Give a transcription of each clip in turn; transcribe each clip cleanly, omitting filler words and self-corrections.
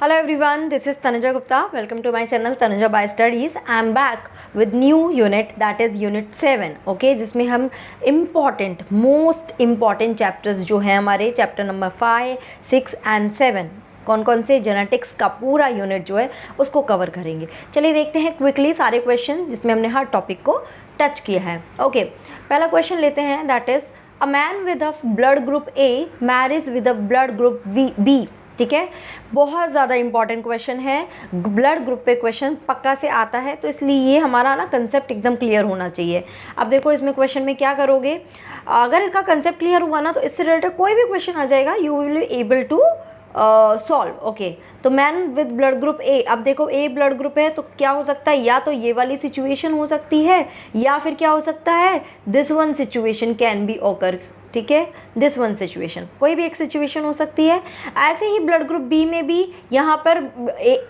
Hello everyone, this is Tanuja Gupta. Welcome to my channel Tanuja by Studies. I am back with new unit, that is unit 7. Okay, जिसमें हम most important chapters जो हैं हमारे chapter number 5, 6 and 7 कौन कौन से genetics का पूरा यूनिट जो है उसको कवर करेंगे। चलिए देखते हैं क्विकली सारे क्वेश्चन जिसमें हमने हर टॉपिक को टच किया है। ओके, पहला क्वेश्चन लेते हैं, that is a man with a blood group A marriage with a blood group B. ठीक है, बहुत ज़्यादा इंपॉर्टेंट क्वेश्चन है, ब्लड ग्रुप पे क्वेश्चन पक्का से आता है, तो इसलिए ये हमारा ना कंसेप्ट एकदम क्लियर होना चाहिए। अब देखो इसमें क्वेश्चन में क्या करोगे, अगर इसका कंसेप्ट क्लियर हुआ ना तो इससे रिलेटेड कोई भी क्वेश्चन आ जाएगा, you will be able to solve. Okay, तो man with blood group A, अब देखो ए ब्लड ग्रुप है तो क्या हो सकता है, या तो ये वाली सिचुएशन हो सकती है या फिर क्या हो सकता है, this one situation can be ओकर। ठीक है, दिस वन सिचुएशन, कोई भी एक सिचुएशन हो सकती है। ऐसे ही ब्लड ग्रुप बी में भी यहाँ पर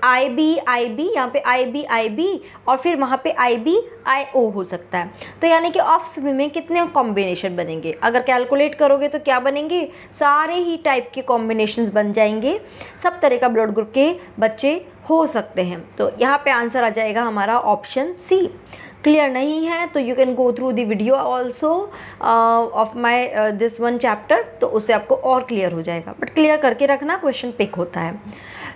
आई बी यहाँ पे आई बी और फिर वहाँ पे आई ओ हो सकता है। तो यानी कि ऑफस्प्रिंग में कितने कॉम्बिनेशन बनेंगे, अगर कैलकुलेट करोगे तो क्या बनेंगे, सारे ही टाइप के कॉम्बिनेशंस बन जाएंगे, सब तरह का ब्लड ग्रुप के बच्चे हो सकते हैं। तो यहाँ पे आंसर आ जाएगा हमारा ऑप्शन सी। क्लियर नहीं है तो you can go through the video also of my this one chapter, तो उससे आपको और क्लियर हो जाएगा, बट क्लियर करके रखना, क्वेश्चन पिक होता है।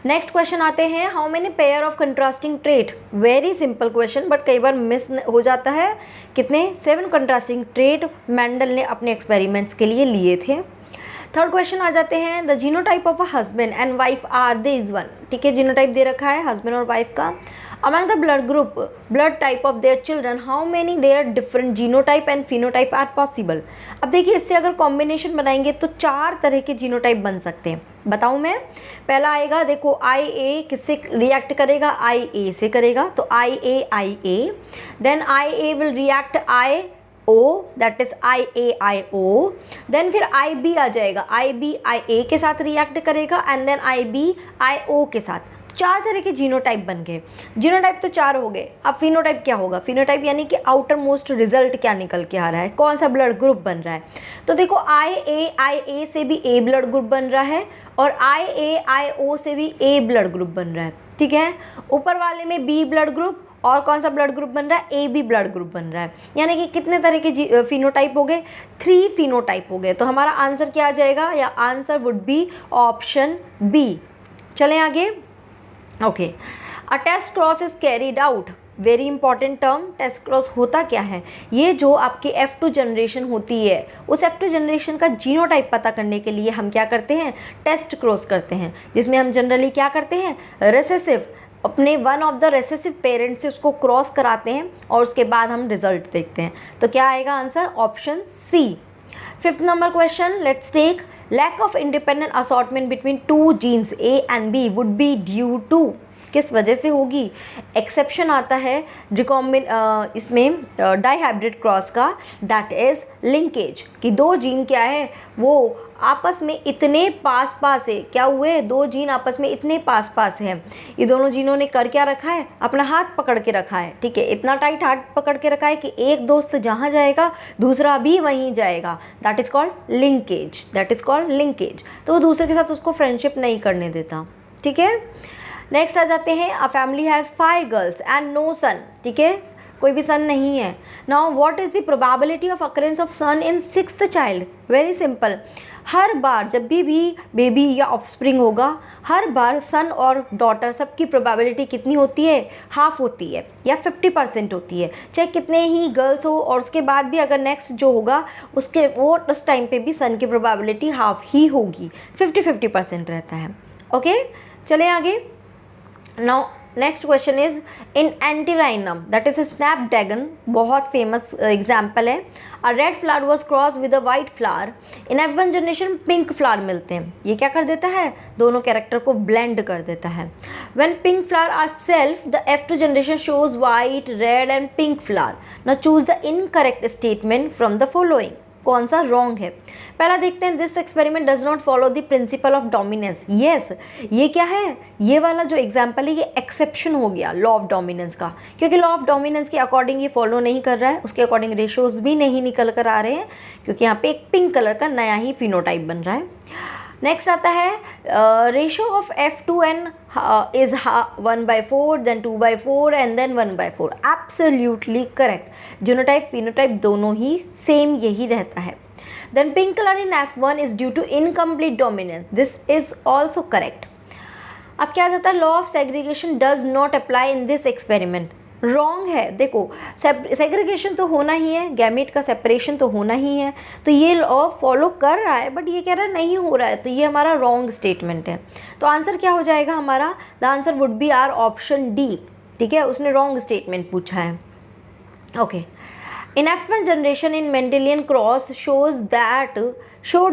नेक्स्ट क्वेश्चन आते हैं, how many pair of contrasting trait. Very simple question but कई बार मिस हो जाता है। कितने, 7 कंट्रास्टिंग ट्रेट मेंडल ने अपने एक्सपेरिमेंट्स के लिए लिए थे। थर्ड क्वेश्चन आ जाते हैं, the genotype of a husband and wife are this one. ठीक है, जीनोटाइप दे रखा है हस्बैंड और वाइफ का। Among the blood type of their children, how many their different genotype and phenotype are possible? अब देखिए इससे अगर कॉम्बिनेशन बनाएंगे तो 4 तरह के जीनोटाइप बन सकते हैं। बताऊँ मैं, पहला आएगा, देखो आई ए किससे रिएक्ट करेगा, आई ए से करेगा, तो I A, then I A will react I O, that is I O, then फिर आई बी आ जाएगा, आई बी आई ए के साथ रिएक्ट करेगा and then I B I O के साथ। 4 तरह के जीनोटाइप बन गए। जीनोटाइप तो 4 हो गए, अब फिनोटाइप क्या होगा, फिनोटाइप यानी कि आउटर मोस्ट रिजल्ट क्या निकल के आ रहा है, कौन सा ब्लड ग्रुप बन रहा है। तो देखो आई ए से भी ए ब्लड ग्रुप बन रहा है और आई ओ से भी ए ब्लड ग्रुप बन रहा है। ठीक है, ऊपर वाले में बी ब्लड ग्रुप और कौन सा ब्लड ग्रुप बन रहा है, ए बी ब्लड ग्रुप बन रहा है। यानी कि कितने तरह के फिनोटाइप हो गए, 3 फिनोटाइप हो गए। तो हमारा आंसर क्या आ जाएगा, या answer would be option B. चलें आगे। Okay, a test cross is carried out, very important term. Test cross होता क्या है, ये जो आपकी F2 जनरेशन होती है, उस F2 जनरेशन का जीनोटाइप पता करने के लिए हम क्या करते हैं, टेस्ट क्रॉस करते हैं, जिसमें हम जनरली क्या करते हैं, रेसेसिव, अपने one of the recessive parent से उसको क्रॉस कराते हैं और उसके बाद हम रिजल्ट देखते हैं। तो क्या आएगा answer, option C. 5th number question, let's take, lack of independent assortment between 2 genes A and B would be due to, किस वजह से होगी। एक्सेप्शन आता है इसमें डाईहाइब्रिड क्रॉस का, दैट इज लिंकेज, कि 2 जीन क्या है वो आपस में इतने पास है, क्या हुए, 2 जीन आपस में इतने पास हैं, ये दोनों जीनों ने कर क्या रखा है, अपना हाथ पकड़ के रखा है। ठीक है, इतना टाइट हाथ पकड़ के रखा है कि एक दोस्त जहाँ जाएगा दूसरा भी वहीं जाएगा, दैट इज कॉल्ड लिंकेज, तो वो दूसरे के साथ उसको फ्रेंडशिप नहीं करने देता। ठीक है, नेक्स्ट आ जाते हैं, a family has 5 girls and no son. ठीक है, कोई भी सन नहीं है। Now what is the probability of occurrence of son in 6th child. Very simple, हर बार जब भी बेबी या ऑफस्प्रिंग होगा, हर बार सन और डॉटर सबकी प्रोबेबिलिटी कितनी होती है, हाफ होती है या 50% होती है, चाहे कितने ही गर्ल्स हो, और उसके बाद भी अगर नेक्स्ट जो होगा उसके वो उस टाइम पे भी सन की प्रोबेबिलिटी हाफ ही होगी, 50% रहता है। ओके, चले आगे। Now next question is, in antirrhinum that is snapdragon, बहुत फेमस एग्जाम्पल है, a red flower was cross with a white flower, in F1 generation pink flower मिलते हैं। ये क्या कर देता है, दोनों कैरेक्टर को ब्लेंड कर देता है। When pink flower are self, the F2 generation shows white, red and pink flower. Now choose the incorrect statement from the following, कौन सा रॉन्ग है। पहला देखते हैं, this experiment does not follow the principle of dominance. Yes, ये क्या है, ये वाला जो एग्जाम्पल है ये एक्सेप्शन हो गया लॉ ऑफ डोमिनेंस का, क्योंकि लॉ ऑफ डोमिनेंस के अकॉर्डिंग ये फॉलो नहीं कर रहा है, उसके अकॉर्डिंग रेशियोज भी नहीं निकल कर आ रहे हैं, क्योंकि यहाँ पे एक पिंक कलर का नया ही फिनोटाइप बन रहा है। नेक्स्ट आता है ratio of F2N is 1/4, then 2/4 and then 1/4. Absolutely correct. Genotype phenotype दोनों ही सेम यही रहता है. Then pink colour in F1 is due to incomplete dominance. This is also correct. अब क्या जाता है, law of segregation does not apply in this experiment. Wrong है. देखो सेग्रीगेशन तो होना ही है, गैमेट का सेपरेशन तो होना ही है, तो ये लॉ फॉलो कर रहा है, बट ये कह रहा है नहीं हो रहा है, तो ये हमारा रॉन्ग स्टेटमेंट है. तो आंसर क्या हो जाएगा हमारा, the answer would be are option D. ठीक है, उसने रॉन्ग स्टेटमेंट पूछा है. Okay. In F1 generation in Mendelian cross showed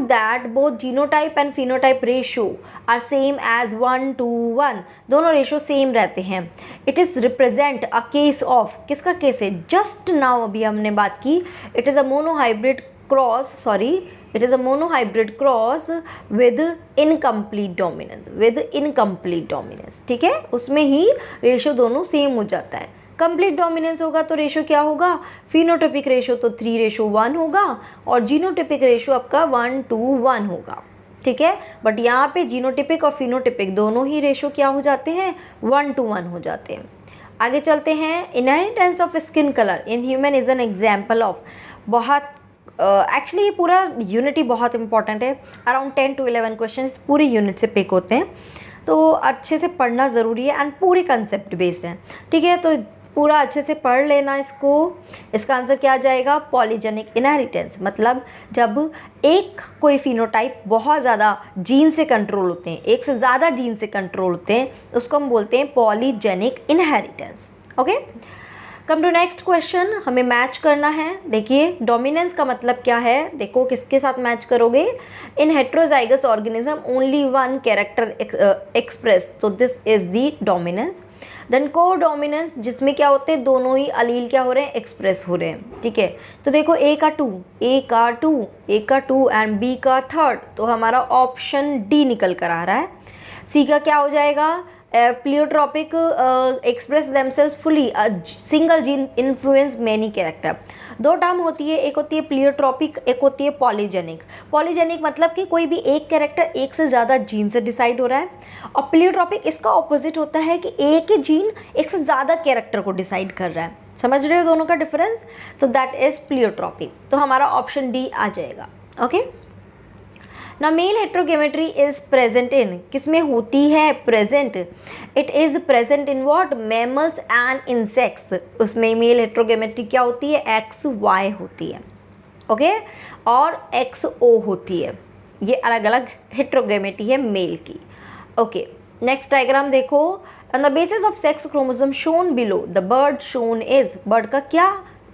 that both genotype and phenotype ratio are same as 1:1. दोनों रेशो सेम रहते हैं. It is represent a case of, किसका case है, just now अभी हमने बात की, it is a monohybrid cross with incomplete dominance. ठीक है, उसमें ही रेशो दोनों सेम हो जाता है. कंप्लीट डोमिनेंस होगा तो रेशो क्या होगा, फिनोटिपिक रेशो तो 3:1 होगा और जीनोटिपिक रेशो आपका 1:1 होगा. ठीक है, बट यहाँ पे जीनोटिपिक और फिनोटिपिक दोनों ही रेशो क्या हो जाते हैं, 1:1 हो जाते हैं. आगे चलते हैं. Inheritance of skin colour in human is an example of. बहुत एक्चुअली ये पूरा यूनिट ही बहुत इंपॉर्टेंट है. अराउंड 10 to 11 क्वेश्चन पूरी यूनिट से पिक होते हैं, तो अच्छे से पढ़ना ज़रूरी है एंड पूरी कंसेप्ट बेस्ड है. ठीक है, तो पूरा अच्छे से पढ़ लेना इसको. इसका आंसर क्या आ जाएगा, पॉलीजेनिक इनहेरिटेंस. मतलब जब एक कोई फिनोटाइप बहुत ज़्यादा जीन से कंट्रोल होते हैं, एक से ज़्यादा जीन से कंट्रोल होते हैं, उसको हम बोलते हैं polygenic inheritance. Okay, come to next question. हमें मैच करना है. देखिए डोमिनेंस का मतलब क्या है, देखो किसके साथ मैच करोगे, in heterozygous organism only one character express, so this is the dominance. Then codominance, जिसमें क्या होते हैं, दोनों ही अलील क्या हो रहे हैं, एक्सप्रेस हो रहे हैं. ठीक है, तो देखो ए का 2 एंड बी का 3, तो हमारा ऑप्शन डी निकल कर आ रहा है. सी का क्या हो जाएगा, pleiotropic express themselves fully, single gene influence many character. दो टर्म होती है, एक होती है प्लियोट्रॉपिक, एक होती है पॉलीजेनिक. पॉलीजेनिक मतलब कि कोई भी एक कैरेक्टर एक से ज़्यादा जीन से डिसाइड हो रहा है, और प्लियोट्रॉपिक इसका ऑपोजिट होता है कि एक ही जीन एक से ज़्यादा कैरेक्टर को डिसाइड कर रहा है. समझ रहे हो दोनों का डिफरेंस, तो दैट इज़ प्लियोट्रॉपिक. तो हमारा ऑप्शन डी आ जाएगा. ओके. ना मेल हेट्रोगेमेट्री इज प्रेजेंट इन, किसमें होती है, present. It is present in what, mammals and insects. उसमें मेल हेट्रोगेमेट्री क्या होती है, XY होती है. ओके, और XO होती है. ये अलग अलग हेट्रोगेमेट्री है मेल की. ओके, नेक्स्ट डायग्राम देखो. On the basis of sex chromosome shown below, the bird shown is, bird का क्या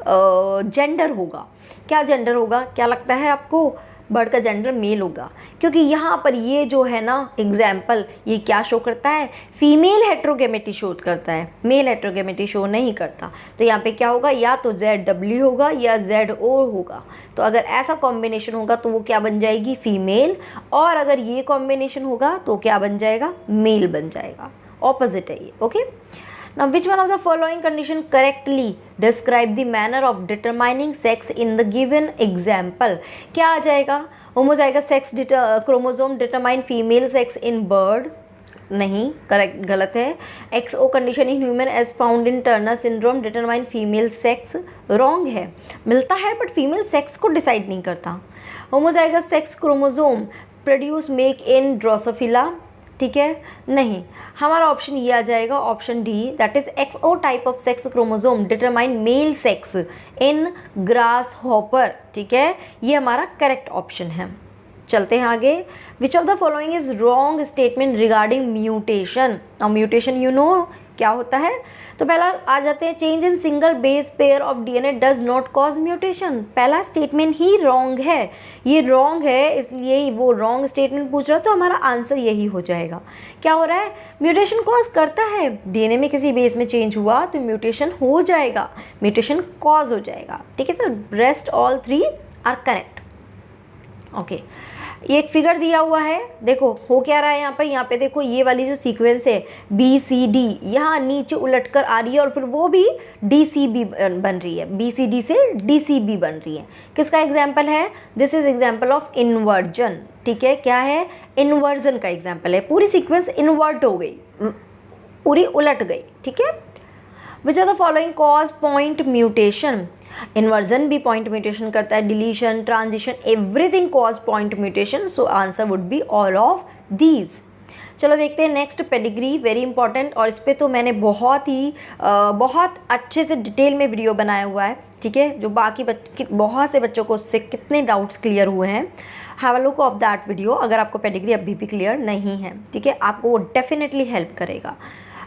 जेंडर होगा, क्या जेंडर होगा, क्या लगता है आपको, बर्ड का जेंडर मेल होगा. क्योंकि यहाँ पर ये जो है ना एग्जाम्पल, ये क्या शो करता है, फीमेल हेट्रोगेमेट्री शो करता है, मेल हेट्रोगेमेट्री शो नहीं करता. तो यहाँ पे क्या होगा, या तो ZW होगा या ZO होगा. तो अगर ऐसा कॉम्बिनेशन होगा तो वो क्या बन जाएगी, फीमेल, और अगर ये कॉम्बिनेशन होगा तो क्या बन जाएगा, मेल बन जाएगा. ऑपोजिट है ये. Okay. Now which one of the following condition correctly describe the manner of determining sex in the given example? क्या आ जाएगा, homozygous sex chromosome determine female sex in bird, नहीं, करेक्ट, गलत है. XO condition in human as found in Turner syndrome determine female sex, wrong है. मिलता है but female sex को डिसाइड नहीं करता. Homozygous sex chromosome produce make in drosophila, ठीक है, नहीं. हमारा ऑप्शन ये आ जाएगा, option D, that is XO type of sex chromosome determine male sex in grasshopper. ठीक है, ये हमारा करेक्ट ऑप्शन है. चलते हैं आगे. विच of the following is wrong statement regarding mutation. और म्यूटेशन यू नो क्या होता है, तो पहला आ जाते हैं, change in single base pair of DNA does not cause mutation. पहला स्टेटमेंट ही रॉन्ग है, ये रॉन्ग है, इसलिए वो रॉन्ग स्टेटमेंट पूछ रहा है, तो हमारा आंसर यही हो जाएगा. क्या हो रहा है, म्यूटेशन कॉज करता है, DNA में किसी बेस में चेंज हुआ तो म्यूटेशन हो जाएगा, म्यूटेशन कॉज हो जाएगा. ठीक है, तो rest all 3 are correct. Okay, ये एक फिगर दिया हुआ है, देखो हो क्या रहा है यहाँ पे देखो, ये वाली जो सीक्वेंस है BCD यहाँ नीचे उलट कर आ रही है, और फिर वो भी DCB बन रही है, BCD से DCB बन रही है. किसका एग्जाम्पल है, this is example of inversion. ठीक है, क्या है, इन्वर्जन का एग्जाम्पल है, पूरी सीक्वेंस इन्वर्ट हो गई, पूरी उलट गई, ठीक है। Which are the following cause point mutation, inversion भी पॉइंट म्यूटेशन करता है, deletion, transition, everything cause point mutation, so answer would be all of these. चलो देखते हैं नेक्स्ट, पेडिग्री, वेरी इंपॉर्टेंट, और इस पर तो मैंने बहुत अच्छे से डिटेल में वीडियो बनाया हुआ है, ठीक है, जो बाकी बहुत से बच्चों को उससे कितने डाउट्स क्लियर हुए हैं। Have a look of that video अगर आपको पेडिग्री अभी भी क्लियर नहीं है, ठीक है, आपको वो डेफिनेटली हेल्प करेगा।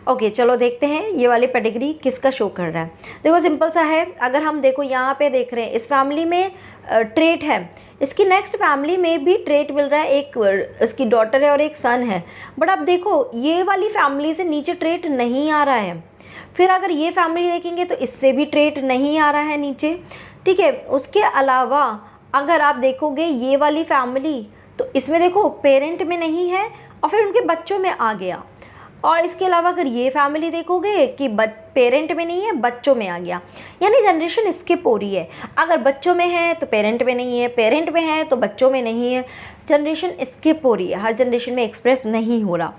ओके चलो देखते हैं ये वाली पेडिग्री किसका शो कर रहा है। देखो सिंपल सा है, अगर हम देखो यहाँ पे देख रहे हैं इस फैमिली में ट्रेट है, इसकी नेक्स्ट फैमिली में भी ट्रेट मिल रहा है, एक इसकी डॉटर है और एक सन है, बट अब देखो ये वाली फैमिली से नीचे ट्रेट नहीं आ रहा है। फिर अगर ये फैमिली देखेंगे तो इससे भी ट्रेट नहीं आ रहा है नीचे, ठीक है। उसके अलावा अगर आप देखोगे ये वाली फैमिली तो इसमें देखो पेरेंट में नहीं है और फिर उनके बच्चों में आ गया, और इसके अलावा अगर ये फैमिली देखोगे कि पेरेंट में नहीं है बच्चों में आ गया, यानी जनरेशन स्किप हो रही है। अगर बच्चों में है तो पेरेंट में नहीं है, पेरेंट में है तो बच्चों में नहीं है, जनरेशन स्किप हो रही है, हर जनरेशन में एक्सप्रेस नहीं हो रहा।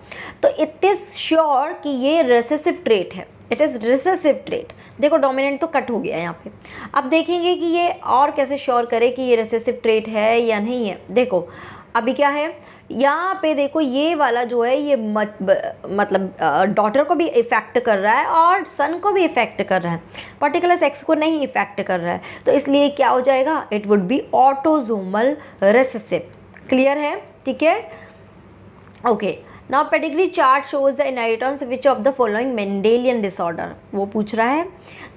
तो इट इज़ श्योर कि ये रिसेसिव ट्रेट है, इट इज़ रिसेसिव ट्रेट। देखो डोमिनेंट तो कट हो गया यहाँ पे, अब देखेंगे कि ये और कैसे श्योर करे कि ये रिसेसिव ट्रेट है या नहीं है। देखो अभी क्या है यहाँ पे, देखो ये वाला जो है ये मतलब डॉटर को भी इफ़ेक्ट कर रहा है और सन को भी इफ़ेक्ट कर रहा है, पर्टिकुलर सेक्स को नहीं इफ़ेक्ट कर रहा है, तो इसलिए क्या हो जाएगा, it would be autosomal recessive. Clear है, ठीक है, okay. Now pedigree chart shows the inheritance which of the following Mendelian disorder, वो पूछ रहा है।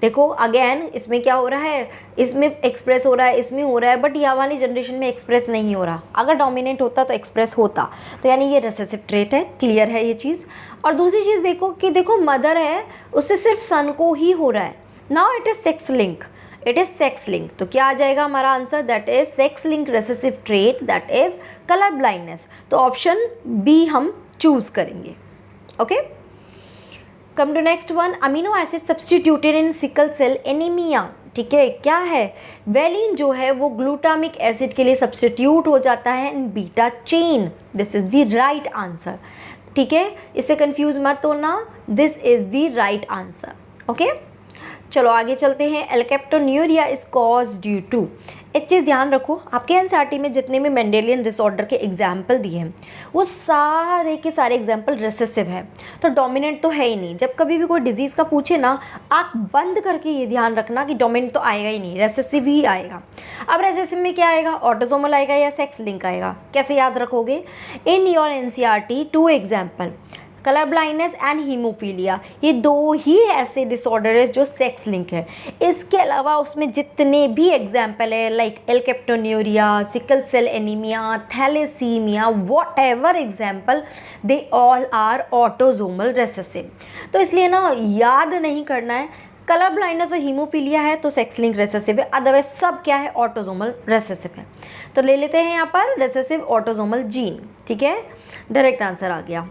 देखो अगेन इसमें क्या हो रहा है, इसमें एक्सप्रेस हो रहा है, इसमें हो रहा है, बट यह वाली जनरेशन में एक्सप्रेस नहीं हो रहा। अगर डोमिनेंट होता तो एक्सप्रेस होता, तो यानी ये रिसेसिव ट्रेट है। क्लियर है ये चीज़। और दूसरी चीज़ देखो कि देखो मदर है उससे सिर्फ सन को ही हो रहा है, now it is sex link, it is sex link, तो क्या आ जाएगा हमारा answer, that is sex link recessive trait, that is colour blindness. तो ऑप्शन बी हम चूज करेंगे। Okay, come to next one, amino acid substituted in sickle cell anaemia, ठीक है, क्या है, वेलिन जो है वो ग्लूटामिक एसिड के लिए सब्सटीट्यूट हो जाता है in beta chain, this is the right answer, ठीक है, इससे कंफ्यूज मत होना, this is the right answer. Okay चलो आगे चलते हैं। Alkaptonuria is cause due to, एक चीज़ ध्यान रखो, आपके एनसीईआरटी में जितने भी मेंडेलियन डिसऑर्डर के एग्जाम्पल दिए हैं वो सारे के सारे एग्जाम्पल रिसेसिव है, तो डोमिनेंट तो है ही नहीं। जब कभी भी कोई डिजीज़ का पूछे ना, आँख बंद करके ये ध्यान रखना कि डोमिनेंट तो आएगा ही नहीं, रेसेसिव ही आएगा। अब रेसेसिव में क्या आएगा, ऑटोसोमल आएगा या सेक्स लिंक आएगा, कैसे याद रखोगे, in your NCERT 2 example, colour blindness and haemophilia, ये 2 ही ऐसे डिसऑर्डर है जो सेक्स लिंक है। इसके अलावा उसमें जितने भी एग्जाम्पल है like alkaptonuria, sickle cell anaemia, thalassaemia, whatever example, they all are autosomal recessive. तो इसलिए ना याद नहीं करना है, कलर ब्लाइंडनेस और हीमोफीलिया है तो सेक्स लिंक रेसेसिव है, अदरवाइज सब क्या है, ऑटोजोमल रेसेसिव है। तो ले लेते हैं यहाँ पर रेसेसिव ऑटोजोमल जीन, ठीक है, डायरेक्ट आंसर आ गया।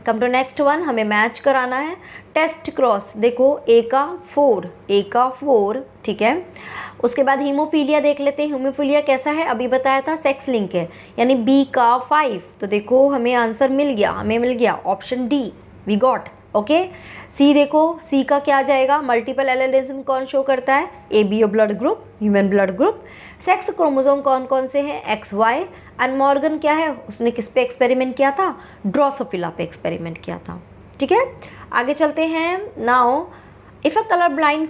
कम टू नेक्स्ट वन, हमें मैच कराना है टेस्ट क्रॉस, देखो ए का 4, ठीक है, उसके बाद हीमोफीलिया देख लेते हैं, हीमोफीलिया कैसा है, अभी बताया था सेक्स लिंक है, यानी बी का 5, तो देखो हमें आंसर मिल गया, option D we got. Okay, C देखो, सी का क्या आ जाएगा, मल्टीपल एलिलिज्म कौन शो करता है, A B O blood group, human blood group. Sex chromosome कौन कौन से हैं, एक्स वाई। एंड मॉर्गन क्या है, उसने किस पे एक्सपेरिमेंट किया था, ड्रोसोफिला पे एक्सपेरिमेंट किया था, ठीक है। आगे चलते हैं। Now if a colour blind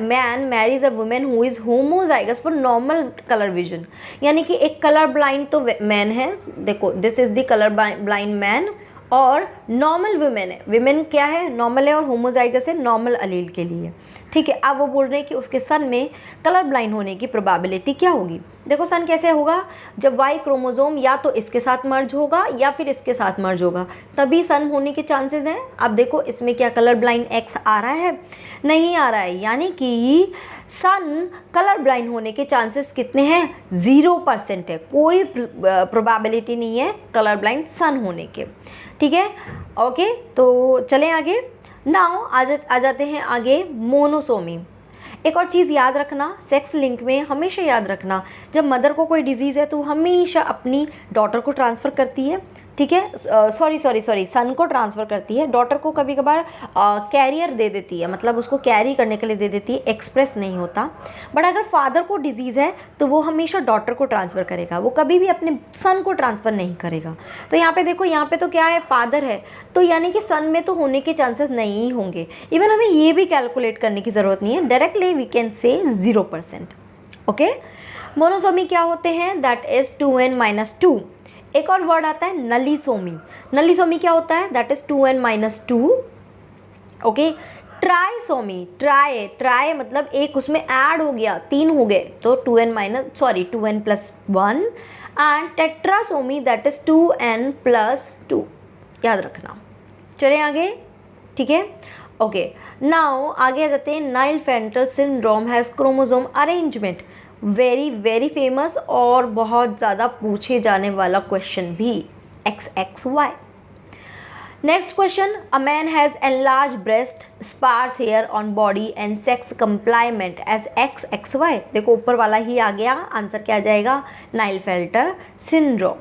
man Mary's a women who is homozygous for normal colour vision, यानी कि एक कलर ब्लाइंड तो मैन है, देखो this is the colour blind man, और नॉर्मल वुमेन है, विमेन क्या है, नॉर्मल है, और होमोजाइगस है नॉर्मल अलील के लिए, ठीक है। अब वो बोल रहे हैं कि उसके सन में कलर ब्लाइंड होने की प्रोबेबिलिटी क्या होगी। देखो सन कैसे होगा, जब वाई क्रोमोसोम या तो इसके साथ मर्ज होगा या फिर इसके साथ मर्ज होगा, तभी सन होने के चांसेस हैं। अब देखो इसमें क्या कलर ब्लाइंड एक्स आ रहा है, नहीं आ रहा है, यानी कि सन कलर ब्लाइंड होने के चांसेस कितने हैं, 0% है, कोई प्रोबेबिलिटी नहीं है कलर ब्लाइंड सन होने के, ठीक है। ओके तो चलें आगे। नाउ आ जाते हैं आगे, मोनोसोमी। एक और चीज़ याद रखना, सेक्स लिंक में हमेशा याद रखना, जब मदर को कोई डिजीज़ है तो हमेशा अपनी डॉटर को ट्रांसफ़र करती है, ठीक है, सॉरी सन को ट्रांसफ़र करती है, डॉटर को कभी कभार कैरियर दे देती है, मतलब उसको कैरी करने के लिए दे देती है, एक्सप्रेस नहीं होता। बट अगर फादर को डिजीज़ है तो वो हमेशा डॉटर को ट्रांसफ़र करेगा, वो कभी भी अपने सन को ट्रांसफ़र नहीं करेगा। तो यहाँ पे देखो, यहाँ पे तो क्या है, फादर है, तो यानी कि सन में तो होने के चांसेस नहीं होंगे। इवन हमें ये भी कैलकुलेट करने की ज़रूरत नहीं है, directly we can say 0%। Okay, monosomy क्या होते हैं, दैट इज़ 2n-2। एक और वर्ड आता है नलीसोमी। नलीसोमी क्या होता है, that is 2n-2। Okay, trisomy, try मतलब एक उसमें ऐड हो गया, 3 हो गए, तो 2n+1। And tetrasomy that is 2n+2, याद रखना। चले आगे, ठीक है। ओके, नाउ आगे आ जाते हैं। Klinefelter syndrome has chromosome arrangement, very very famous और बहुत ज़्यादा पूछे जाने वाला क्वेश्चन भी, XXY। Next question, a man has enlarge breast, sparse hair on body and sex complement as XXY। देखो ऊपर वाला ही आ गया, आंसर क्या आ जाएगा, नाइल-फेल्टर सिंड्रोम।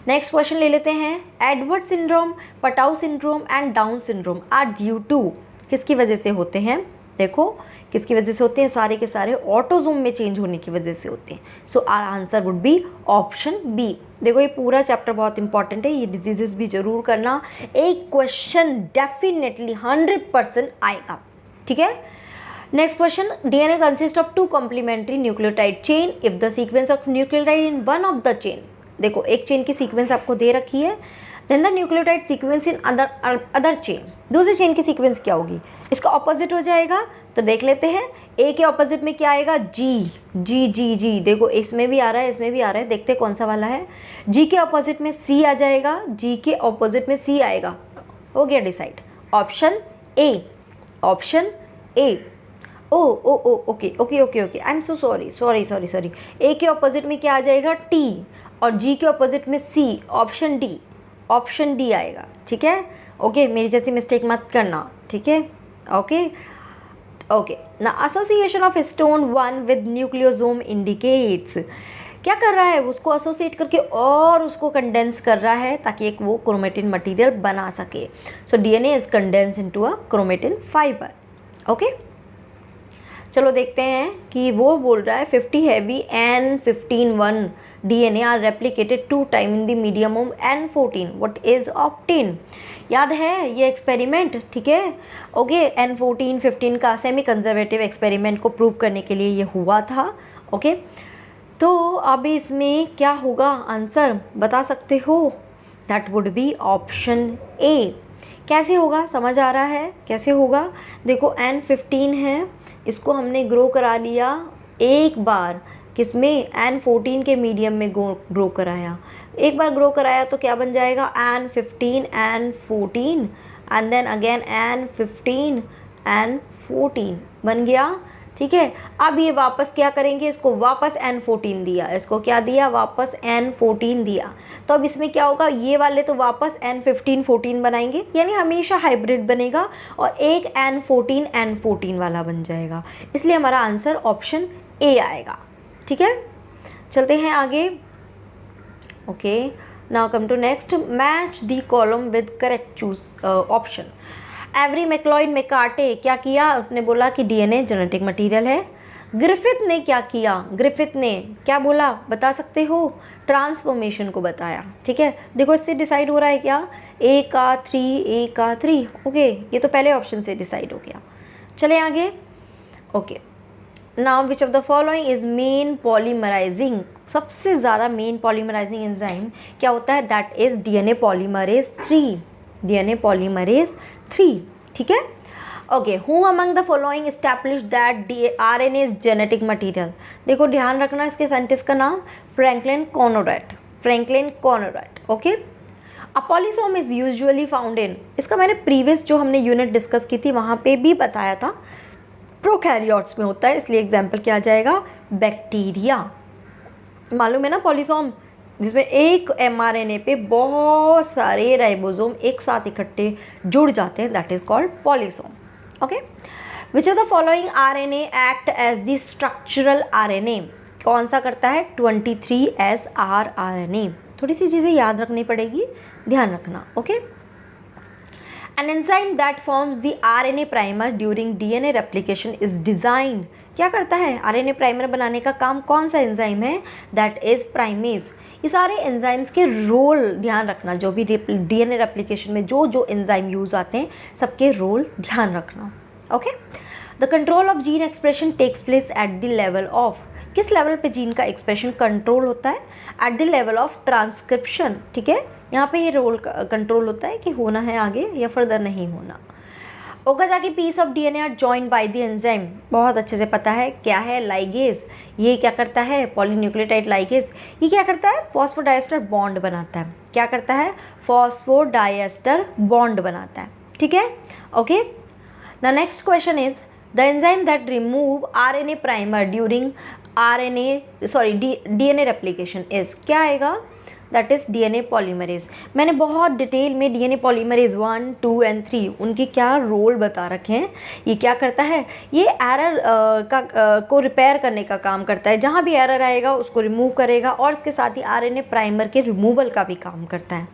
नेक्स्ट क्वेश्चन ले लेते हैं। Edward syndrome, Patau syndrome and Down syndrome are due to, किसकी वजह से होते हैं, देखो किसकी वजह से होते हैं, सारे के सारे ऑटोजोम में चेंज होने की वजह से होते हैं। So our answer would be option B. देखो ये पूरा चैप्टर बहुत इंपॉर्टेंट है, ये डिजीजेस भी जरूर करना, एक क्वेश्चन डेफिनेटली 100% आएगा, ठीक है। Next question, DNA consist of 2 complementary nucleotide chain if the sequence of nucleotide in one of the chain. देखो एक चेन की सीक्वेंस आपको दे रखी है, then the nucleotide sequence in other chain, दूसरी चेन की सीक्वेंस क्या होगी, इसका ऑपोजिट हो जाएगा। तो देख लेते हैं, ए के ऑपोजिट में क्या आएगा, जी। देखो इसमें भी आ रहा है, इसमें भी आ रहा है, देखते हैं कौन सा वाला है। जी के ऑपोजिट में सी आ जाएगा, जी के ऑपोजिट में सी आएगा, हो गया decide, option A, option A. Okay, I am so sorry. A के ऑपोजिट में क्या आ जाएगा, टी, और जी के ऑपोजिट में सी, ऑप्शन डी आएगा, ठीक है। ओके, मेरी जैसी मिस्टेक मत करना, ठीक है। ओके ना, association of stone 1 with nucleosome indicates, क्या कर रहा है, उसको एसोसिएट करके और उसको कंडेंस कर रहा है ताकि एक वो क्रोमेटिन मटेरियल बना सके। So DNA is condense into a chromatin fibre. Okay, चलो देखते हैं कि वो बोल रहा है 50 heavy N15-1 DNA are replicated 2 time in the medium of N14, what is obtain. याद है ये एक्सपेरिमेंट, ठीक है। ओके, N14-15 का सेमी कंजर्वेटिव एक्सपेरिमेंट को प्रूव करने के लिए ये हुआ था। ओके, तो अब इसमें क्या होगा, आंसर बता सकते हो, that would be option A. कैसे होगा, समझ आ रहा है कैसे होगा। देखो N15 है, इसको हमने ग्रो करा लिया एक बार, किसमें, N14 के मीडियम में ग्रो कराया, एक बार ग्रो कराया तो क्या बन जाएगा, N15 N14 and then again N15 N14 बन गया, ठीक है। अब ये वापस क्या करेंगे, इसको वापस N14 दिया, इसको क्या दिया, वापस N14 दिया, तो अब इसमें क्या होगा, ये वाले तो वापस N15-14 बनाएंगे, यानी हमेशा हाइब्रिड बनेगा और एक N14 वाला बन जाएगा, इसलिए हमारा आंसर ऑप्शन ए आएगा, ठीक है। चलते हैं आगे। Okay, now come to next, match the column with correct choose option. Avery MacLeod McCarty क्या किया, उसने बोला कि डीएनए जेनेटिक मटेरियल है। ग्रिफिथ ने क्या किया, ग्रिफिथ ने क्या बोला, बता सकते हो, ट्रांसफॉर्मेशन को बताया, ठीक है। देखो इससे डिसाइड हो रहा है क्या, ए का 3 ओके, ये तो पहले ऑप्शन से डिसाइड हो गया। चले आगे। Okay, now which of the following is main polymerising, सबसे ज़्यादा मेन पॉलीमराइजिंग एंजाइम क्या होता है, दैट इज डीएनए पॉलीमरेज 3, ठीक है। Okay, who among the following establish that RNA is genetic material. देखो ध्यान रखना इसके साइंटिस्ट का नाम, Franklin Conrat. Okay, a polysome is usually found in, इसका मैंने प्रीवियस जो हमने यूनिट डिस्कस की थी वहाँ पे भी बताया था, प्रोकैरियोट्स में होता है, इसलिए एग्जाम्पल क्या आ जाएगा, बैक्टीरिया। मालूम है ना पॉलीसोम, जिसमें एक mRNA पे बहुत सारे राइबोसोम एक साथ इकट्ठे जुड़ जाते हैं, that is called polysome. Okay, which of the following RNA act as the structural RNA, कौन सा करता है 23S RNA। थोड़ी सी चीज़ें याद रखनी पड़ेगी, ध्यान रखना, okay. An enzyme that forms the RNA primer during DNA replication is designed, क्या करता है RNA प्राइमर बनाने का काम कौन सा एंजाइम है, दैट इज प्राइमेज। ये सारे एंजाइम्स के रोल ध्यान रखना, जो भी DNA रेप्लिकेशन में जो जो एंजाइम यूज आते हैं सबके रोल ध्यान रखना, okay. The control of gene expression takes place at the level of, किस लेवल पे जीन का एक्सप्रेशन कंट्रोल होता है, at the level of transcription, ठीक है। यहाँ पे ये रोल कंट्रोल होता है कि होना है आगे या फर्दर नहीं होना। Okazaki piece of DNA are joined by the enzyme, बहुत अच्छे से पता है क्या है लाइगेज। ये क्या करता है पॉलीन्यूक्लियोटाइड लाइगेज, ये क्या करता है फॉस्फोडाइएस्टर बॉन्ड बनाता है, क्या करता है फॉस्फोडाइएस्टर बॉन्ड बनाता है, ठीक है, okay. The next question is the enzyme that remove RNA primer during DNA replication is, क्या आएगा, दैट इज़ DNA पॉलीमरेज। मैंने बहुत डिटेल में DNA पॉलीमरेज 1, 2 एंड 3 उनके क्या रोल बता रखे हैं। ये क्या करता है, ये एरर को रिपेयर करने का काम करता है, जहाँ भी एरर आएगा उसको रिमूव करेगा, और इसके साथ ही RNA प्राइमर के रिमूवल का भी काम करता है,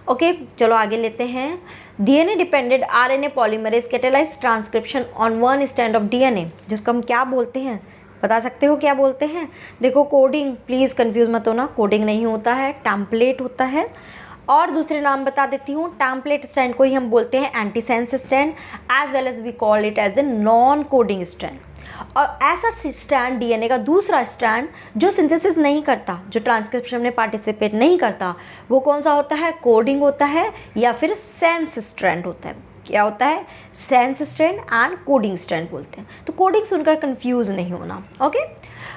ओके। चलो आगे लेते हैं। DNA dependent RNA polymerase catalyse transcription on one strand of DNA, जिसको हम क्या बोलते हैं, बता सकते हो क्या बोलते हैं। देखो कोडिंग, प्लीज़ कंफ्यूज मत होना, कोडिंग नहीं होता है, टेम्पलेट होता है। और दूसरे नाम बता देती हूँ, टेम्पलेट स्ट्रैंड को ही हम बोलते हैं antisense strand, as well as we call it as a non coding strand. और ऐसा स्ट्रैंड DNA का दूसरा स्ट्रैंड जो सिंथेसिस नहीं करता, जो ट्रांसक्रिप्शन में पार्टिसिपेट नहीं करता, वो कौन सा होता है, कोडिंग होता है या फिर सेंस स्ट्रैंड होता है। क्या होता है, sense strand and coding strand बोलते हैं। तो कोडिंग सुनकर कंफ्यूज नहीं होना, ओके।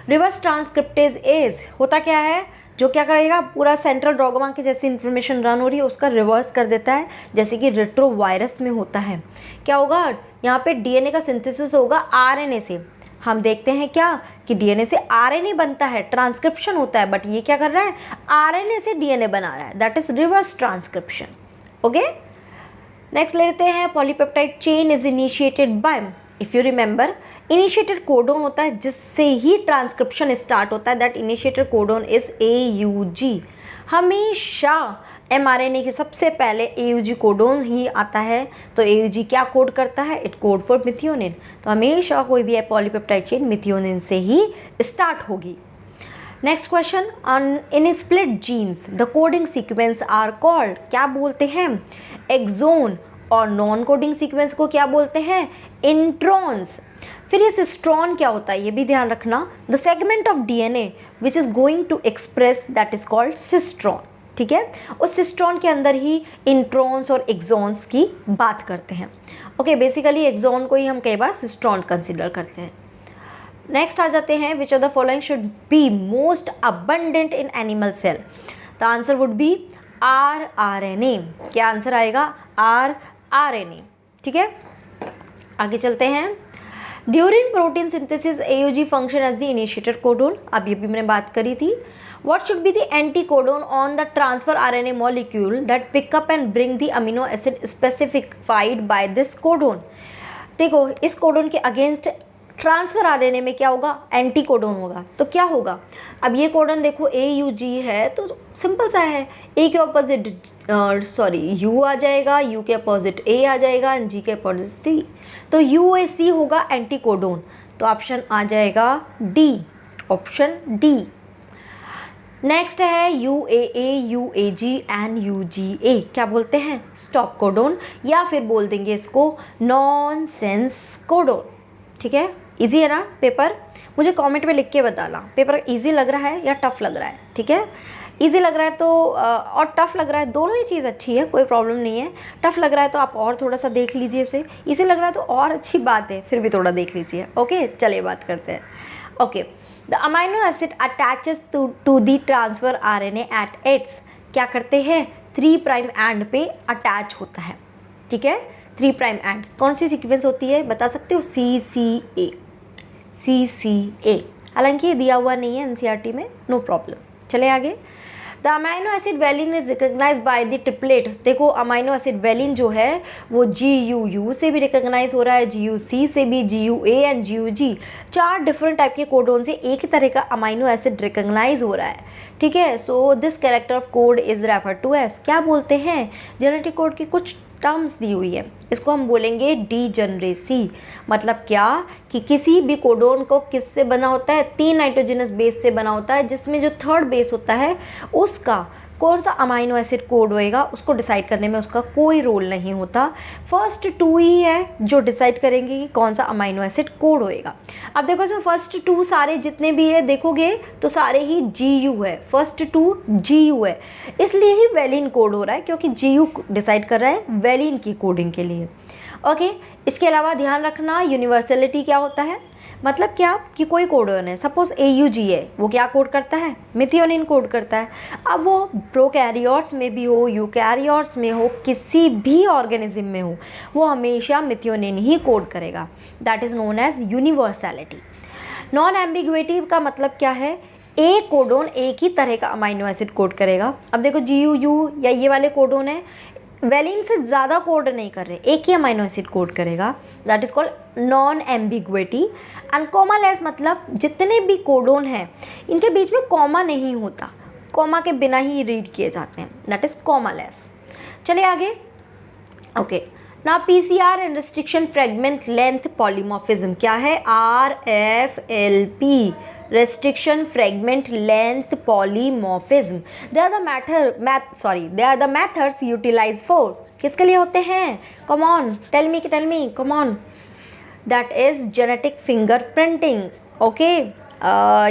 रिवर्स ट्रांसक्रिप्टेज एज होता क्या है, जो क्या करेगा, पूरा सेंट्रल डॉगमा की जैसी इन्फॉर्मेशन रन हो रही है उसका रिवर्स कर देता है, जैसे कि रेट्रोवायरस में होता है। क्या होगा, यहाँ पे DNA का सिंथेसिस होगा RNA से। हम देखते हैं क्या कि DNA से RNA बनता है, ट्रांसक्रिप्शन होता है, बट ये क्या कर रहा है, RNA से DNA बना रहा है, that is reverse transcription, okay. Next लेते हैं, polypeptide chain is initiated by, if you remember initiated codon होता है जिससे ही ट्रांसक्रिप्शन स्टार्ट होता है, that initiated codon is AUG। हमेशा mRNA के सबसे पहले AUG कोडोन ही आता है। तो AUG क्या कोड करता है, इट कोड फॉर मिथियोनिन। तो हमेशा कोई भी पॉलीपेप्टाइड चेन मिथियोनिन से ही स्टार्ट होगी। Next question, on in split genes the coding sequence are called, क्या बोलते हैं, एक्सोन। और नॉन कोडिंग सीक्वेंस को क्या बोलते हैं, इंट्रॉन्स। फिर ये सिस्ट्रॉन क्या होता है, ये भी ध्यान रखना, the segment of DNA which is going to express that is called cistron, ठीक है। उस सिस्ट्रॉन के अंदर ही इंट्रॉन्स और एक्सॉन्स की बात करते हैं, ओके। बेसिकली एक्सॉन को ही हम कई बार सिस्ट्रॉन कंसिडर करते हैं। नेक्स्ट आ जाते हैं, which of the following should be most abundant in animal cell, the answer would be rRNA। क्या आंसर आएगा, rRNA, ठीक है। आगे चलते हैं, during protein synthesis AUG function as the initiator codon, अब ये भी मैंने बात करी थी। What should be the anticodon on the transfer RNA molecule that pick up and bring the amino acid specified by this codon? देखो इस codon के अगेंस्ट ट्रांसफर RNA में क्या होगा, एंटी कोडोन होगा। तो क्या होगा, अब ये कोडोन देखो AUG है तो सिंपल सा है, A के अपोजिट U आ जाएगा, U के अपोजिट A आ जाएगा, G के अपोजिट C। तो UAC होगा एंटी कोडोन, तो ऑप्शन आ जाएगा D, ऑप्शन D। नेक्स्ट है UAA, UAG एंड UGA, क्या बोलते हैं, स्टॉप कोडोन, या फिर बोल देंगे इसको नॉनसेंस कोडोन, ठीक है। इजी है ना पेपर, मुझे कमेंट में लिख के बताना पेपर इजी लग रहा है या टफ लग रहा है, ठीक है। इजी लग रहा है तो और टफ लग रहा है, दोनों ही चीज़ अच्छी है, कोई प्रॉब्लम नहीं है। टफ लग रहा है तो आप और थोड़ा सा देख लीजिए उसे, इजी लग रहा है तो और अच्छी बात है, फिर भी थोड़ा देख लीजिए, ओके। चलिए बात करते हैं, okay. The amino acid attaches to the transfer RNA at its, क्या करते हैं, 3 प्राइम एंड पे अटैच होता है, ठीक है। 3 प्राइम एंड कौन सी सीक्वेंस होती है बता सकते हो, CCA। हालांकि ये दिया हुआ नहीं है NCERT में, नो प्रॉब्लम। चले आगे, the amino acid valine is recognise by the triplet. देखो अमाइनो एसिड वैलिन जो है वो GUU से भी रिकग्नाइज हो रहा है, GUC से भी, GUA and GUG, 4 different type के कोडोन से एक ही तरह का अमाइनो एसिड रिकग्नाइज हो रहा है, ठीक है। So this character of code is referred to as, क्या बोलते हैं, जेनेटिक कोड की कुछ टर्म्स दी हुई है, इसको हम बोलेंगे डीजनरेसी। मतलब क्या कि किसी भी कोडोन को किससे बना होता है, 3 नाइट्रोजनस बेस से बना होता है, जिसमें जो थर्ड बेस होता है उसका कौन सा अमाइनो एसिड कोड होएगा उसको डिसाइड करने में उसका कोई रोल नहीं होता। फर्स्ट 2 ही है जो डिसाइड करेंगे कि कौन सा अमाइनो एसिड कोड होएगा। अब देखो इसमें फर्स्ट 2 सारे जितने भी है देखोगे तो सारे ही GU है, फर्स्ट 2 GU है, इसलिए ही वैलिन कोड हो रहा है क्योंकि GU डिसाइड कर रहा है वैलिन की कोडिंग के लिए। ओके, इसके अलावा ध्यान रखना यूनिवर्सलिटी क्या होता है, मतलब क्या कि कोई कोडोन है, सपोज AUG है, वो क्या कोड करता है, मिथियोनिन कोड करता है। अब वो प्रोकैरियोट्स में भी हो, यूकैरियोट्स में हो, किसी भी ऑर्गेनिज्म में हो, वो हमेशा मिथियोनिन ही कोड करेगा। That is known as universality. Non ambiguity का मतलब क्या है, एक कोडोन एक ही तरह का अमाइनो एसिड कोड करेगा। अब देखो GUU या ये वाले कोडोन है, वैलिन से ज़्यादा कोड नहीं कर रहे, एक ही अमाइनो एसिड कोड करेगा, that is called non ambiguity. And commaless मतलब जितने भी कोडोन हैं इनके बीच में कॉमा नहीं होता, कॉमा के बिना ही रीड किए जाते हैं, दैट इज कॉमालेस। चलिए आगे। ओके, ना PCR and restriction fragment length polymorphism क्या है, RFLP, restriction fragment length polymorphism। they are the methods utilized for, किसके लिए होते हैं, come on tell me come on, that is genetic fingerprinting। okay,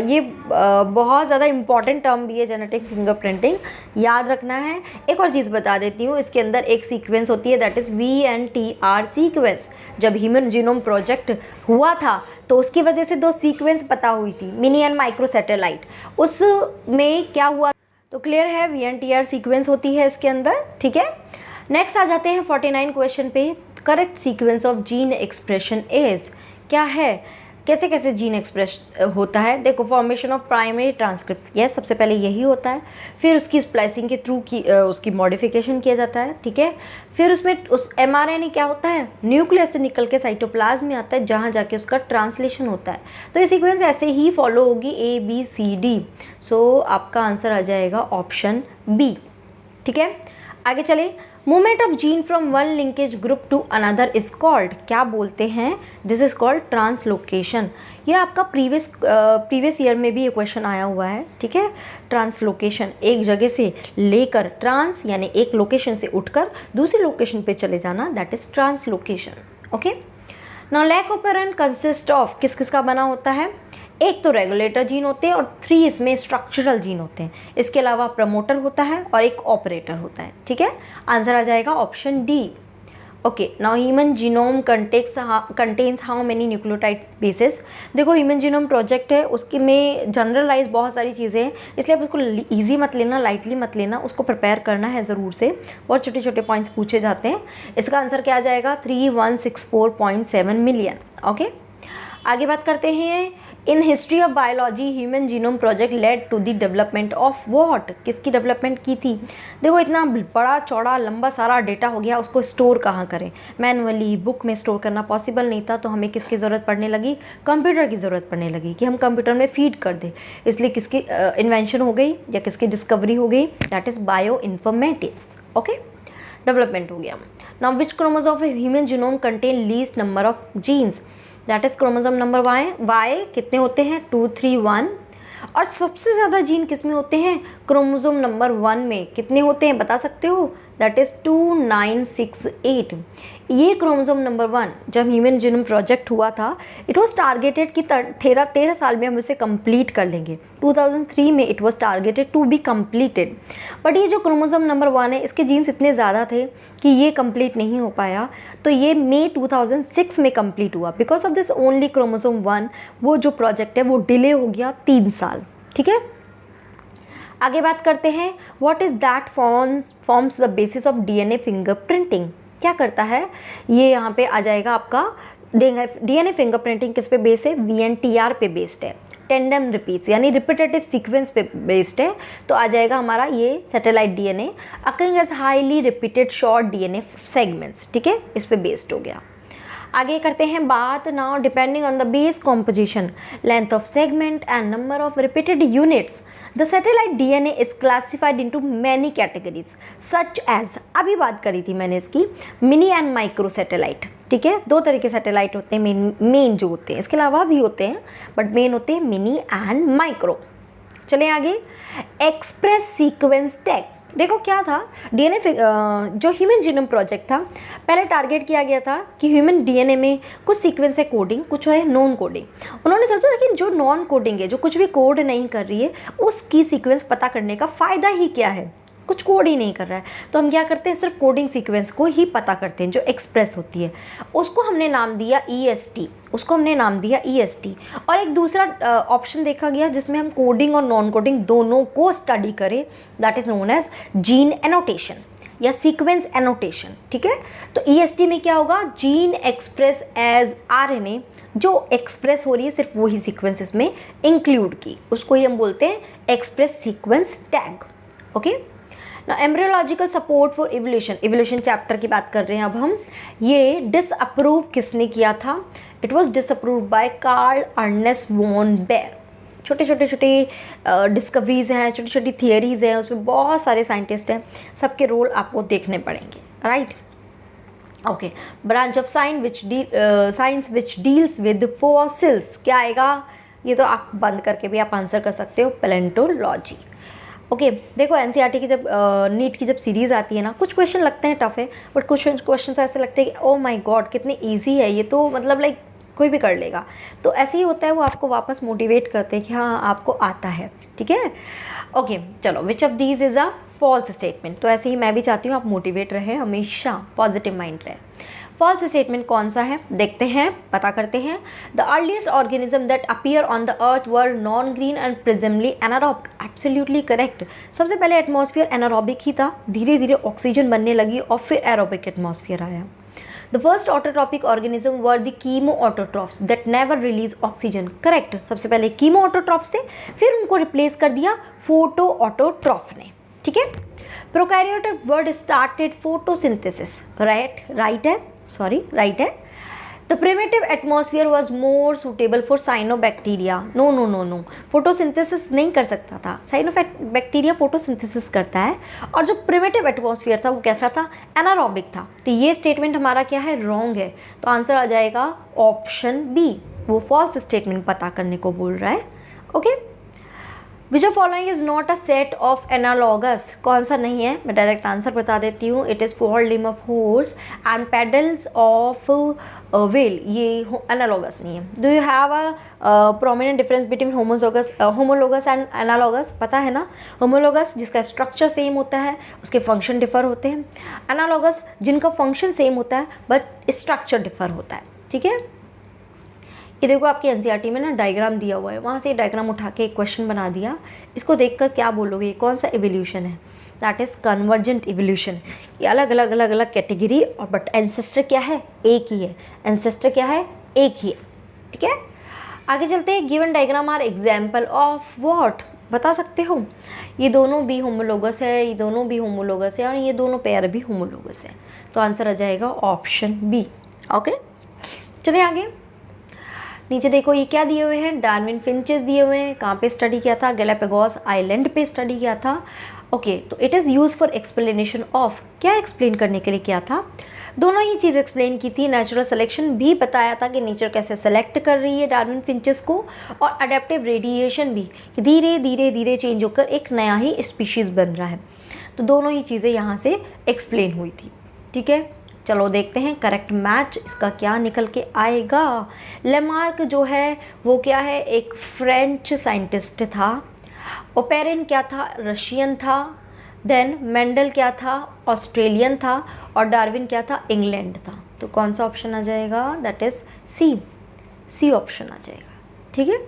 ये बहुत ज़्यादा इम्पॉर्टेंट टर्म भी है जेनेटिक फिंगरप्रिंटिंग, याद रखना है। एक और चीज़ बता देती हूँ, इसके अंदर एक सीक्वेंस होती है दैट इज़ VNTR सीक्वेंस। जब ह्यूमन जीनोम प्रोजेक्ट हुआ था तो उसकी वजह से 2 सीक्वेंस पता हुई थी, मिनी एंड माइक्रो सैटेलाइट, उसमें क्या हुआ तो क्लियर है, VNTR सीक्वेंस होती है इसके अंदर, ठीक है। नेक्स्ट आ जाते हैं 49 क्वेश्चन पे। Correct sequence of gene expression is, क्या है, कैसे कैसे जीन एक्सप्रेस होता है। देखो formation of primary transcript, yes सबसे पहले यही होता है, फिर उसकी स्प्लाइसिंग के थ्रू की उसकी मॉडिफिकेशन किया जाता है, ठीक है। फिर उसमें उस mRNA क्या होता है, न्यूक्लियस से निकल के साइटोप्लाज्म में आता है जहाँ जाके उसका ट्रांसलेशन होता है। तो ये सीक्वेंस ऐसे ही फॉलो होगी ABCD। सो आपका आंसर आ जाएगा ऑप्शन B, ठीक है। आगे चले। Movement of gene from one linkage group to another is called, क्या बोलते हैं, दिस इज कॉल्ड ट्रांसलोकेशन। ये आपका प्रीवियस ईयर में भी ये क्वेश्चन आया हुआ है, ठीक है। ट्रांसलोकेशन, एक जगह से लेकर, ट्रांस यानी एक लोकेशन से उठकर दूसरी लोकेशन पे चले जाना, that is translocation. Okay, now lac operon consist of, किस किस का बना होता है, एक तो रेगुलेटर जीन होते हैं और 3 इसमें स्ट्रक्चरल जीन होते हैं। इसके अलावा प्रमोटर होता है और एक ऑपरेटर होता है, ठीक है। आंसर आ जाएगा option D। Okay, now human genome contains how many nucleotide basis. देखो ह्यूमन जीनोम प्रोजेक्ट है, उसके में जनरलाइज बहुत सारी चीज़ें हैं, इसलिए आप उसको ईजी मत लेना, लाइटली मत लेना, उसको प्रिपेयर करना है ज़रूर से, बहुत छोटे छोटे पॉइंट्स पूछे जाते हैं। इसका आंसर क्या आ जाएगा, 3164.7 मिलियन। ओके, आगे बात करते हैं। In history of biology human genome project led to the development of what, किसकी डेवलपमेंट की थी। देखो इतना बड़ा चौड़ा लंबा सारा डेटा हो गया, उसको स्टोर कहाँ करें, मैनुअली बुक में स्टोर करना पॉसिबल नहीं था, तो हमें किसकी ज़रूरत पड़ने लगी, कंप्यूटर की ज़रूरत पड़ने लगी कि हम कंप्यूटर में फीड कर दें। इसलिए किसकी इन्वेंशन हो गई या किसकी डिस्कवरी हो गई, that is bio informatics. Okay, development हो गया। Now which chromosome of human genome contain least number of genes, that is chromosome number Y कितने होते हैं, 2, 3, 1। और सबसे ज़्यादा जीन किस में होते हैं, क्रोमोसोम नंबर 1 में कितने होते हैं बता सकते हो, दैट इज़ 2968। ये क्रोमोसोम नंबर 1 जब ह्यूमन जीनोम प्रोजेक्ट हुआ था, इट वॉज टारगेटेड कि 13 साल में हम उसे कंप्लीट कर लेंगे। 2003 में it was targeted to be completed, but ये जो क्रोमोसोम नंबर 1 है इसके जीन्स इतने ज़्यादा थे कि ये कंप्लीट नहीं हो पाया, तो ये मई 2006 में कंप्लीट हुआ। Because of this only chromosome 1 वो जो प्रोजेक्ट है वो डिले हो गया 3 साल, ठीक है। आगे बात करते हैं, what is that forms the basis of DNA fingerprinting, क्या करता है ये, यहाँ पे आ जाएगा आपका DNA फिंगरप्रिंटिंग किस पे बेस है, VNTR पे बेस्ड है। टेंडम रिपीट्स यानी रिपीटेटिव सीक्वेंस पे बेस्ड है, तो आ जाएगा हमारा ये satellite DNA occurring as highly repeated short DNA segments, ठीक है, इस पे बेस्ड हो गया। आगे करते हैं बात now depending on the base composition, length of segment and number of repeated units the satellite DNA is classified into many categories such as, अभी बात करी थी मैंने इसकी, मिनी एंड माइक्रो सैटेलाइट, ठीक है, दो तरह के सैटेलाइट होते हैं मेन जो होते हैं, इसके अलावा भी होते हैं बट मेन होते हैं मिनी एंड माइक्रो। चलें आगे, एक्सप्रेस सीक्वेंस टैग, देखो क्या था, डीएनए जो ह्यूमन जीनोम प्रोजेक्ट था, पहले टारगेट किया गया था कि ह्यूमन डीएनए में कुछ सीक्वेंस है कोडिंग, कुछ है नॉन कोडिंग। उन्होंने सोचा था कि जो नॉन कोडिंग है, जो कुछ भी कोड नहीं कर रही है, उसकी सीक्वेंस पता करने का फ़ायदा ही क्या है, कुछ कोड ही नहीं कर रहा है, तो हम क्या करते हैं, सिर्फ कोडिंग सीक्वेंस को ही पता करते हैं जो एक्सप्रेस होती है, उसको हमने नाम दिया EST, उसको हमने नाम दिया EST। और एक दूसरा ऑप्शन देखा गया जिसमें हम कोडिंग और नॉन कोडिंग दोनों को स्टडी करें, that is known as gene annotation या सीक्वेंस एनोटेशन, ठीक है। तो EST में क्या होगा, जीन एक्सप्रेस एज RNA, जो एक्सप्रेस हो रही है सिर्फ वही सीक्वेंस इसमें इंक्लूड की, उसको ही हम बोलते हैं एक्सप्रेस सीक्वेंस टैग, ओके। ना embryological support for evolution chapter की बात कर रहे हैं अब हम। ये डिसअप्रूव किसने किया था, it was disapprove by Karl Ernst von Baer. छोटे डिस्कवरीज हैं, छोटी छोटी थियरीज हैं, उसमें बहुत सारे साइंटिस्ट हैं, सबके रोल आपको देखने पड़ेंगे, right, okay. Branch of science which deals with fossils, क्या आएगा, ये तो आप बंद करके भी आप आंसर कर सकते हो, पैलेंटोलॉजी, ओके। देखो एनसीईआरटी की जब नीट की जब सीरीज़ आती है ना, कुछ क्वेश्चन लगते हैं टफ है, बट कुछ क्वेश्चन तो ऐसे लगते हैं कि ओ माय गॉड कितने इजी है ये, तो मतलब लाइक कोई भी कर लेगा, तो ऐसे ही होता है, वो आपको वापस मोटिवेट करते हैं कि हाँ आपको आता है, ठीक है, ओके। चलो, which of these is a false statement, तो ऐसे ही मैं भी चाहती हूँ आप मोटिवेट रहे, हमेशा पॉजिटिव माइंड रहे। फॉल्स स्टेटमेंट कौन सा है, देखते हैं, पता करते हैं। The earliest organism that appear on the earth were non green and presumably anaerobic, absolutely correct. सबसे पहले एटमॉस्फेयर एनारोबिक ही था, धीरे धीरे ऑक्सीजन बनने लगी और फिर एरोबिक एटमॉस्फेयर आया। The first autotrophic organism were the chemo autotrophs that never release oxygen, correct. सबसे पहले कीमो ऑटोट्रॉफ्स थे, फिर उनको रिप्लेस कर दिया फोटो ऑटोट्रॉफ ने, ठीक है। Prokaryotic word started photosynthesis, right है। The primitive atmosphere was more suitable for cyanobacteria, no, photosynthesis नहीं कर सकता था, साइनोबैक्टीरिया फोटोसिंथेसिस करता है, और जो प्रिमिटिव एटमॉस्फेयर था वो कैसा था, एनारोबिक था। तो ये स्टेटमेंट हमारा क्या है, रॉन्ग है, तो आंसर आ जाएगा ऑप्शन बी, वो फॉल्स स्टेटमेंट पता करने को बोल रहा है, okay. Which of following is not a set of analogous, कौन सा नहीं है, मैं डायरेक्ट आंसर बता देती हूँ, it is four limb of horse and pedals of whale, ये एनालॉगस नहीं है। Do you have a prominent difference between homologous and analogous, पता है ना, होमोलोगस जिसका स्ट्रक्चर सेम होता है उसके फंक्शन डिफर होते हैं, एनालॉगस जिनका फंक्शन सेम होता है बट स्ट्रक्चर डिफर होता है, ठीक है। ये देखो आपकी एनसीईआरटी में ना डायग्राम दिया हुआ है, वहाँ से डायग्राम उठा के एक क्वेश्चन बना दिया, इसको देखकर क्या बोलोगे, कौन सा एवोल्यूशन है, दैट इज़ कन्वर्जेंट एवोल्यूशन। ये अलग अलग कैटेगरी और बट एंसेस्टर क्या है, एक ही है, एंसेस्टर क्या है, एक ही है, ठीक है। आगे चलते हैं, given diagram are example of what, बता सकते हो, ये दोनों भी होमोलोगस है, ये दोनों भी होमोलोगस है, और ये दोनों पेयर भी होमोलोगस है, तो आंसर आ जाएगा ऑप्शन बी, ओके। चलिए आगे, नीचे देखो ये क्या दिए हुए हैं, डार्विन फिंचेस दिए हुए हैं, कहाँ पे स्टडी किया था, गैलापागोस आइलैंड पे स्टडी किया था, ओके। तो it is use for explanation of, क्या एक्सप्लेन करने के लिए किया था, दोनों ही चीज़ एक्सप्लेन की थी, नेचुरल सिलेक्शन भी बताया था कि नेचर कैसे सेलेक्ट कर रही है डार्विन फिंचेस को, और अडेप्टिव रेडिएशन भी, धीरे धीरे चेंज होकर एक नया ही स्पीशीज़ बन रहा है, तो दोनों ही चीज़ें यहाँ से एक्सप्लेन हुई थी, ठीक है। चलो देखते हैं करेक्ट मैच इसका क्या निकल के आएगा। लेमार्क जो है वो क्या है, एक फ्रेंच साइंटिस्ट था, ओपेरिन क्या था, रशियन था, देन मेंडल क्या था, ऑस्ट्रेलियन था, और डार्विन क्या था, इंग्लैंड था। तो कौन सा ऑप्शन आ जाएगा, दैट इज़ सी ऑप्शन आ जाएगा, ठीक है,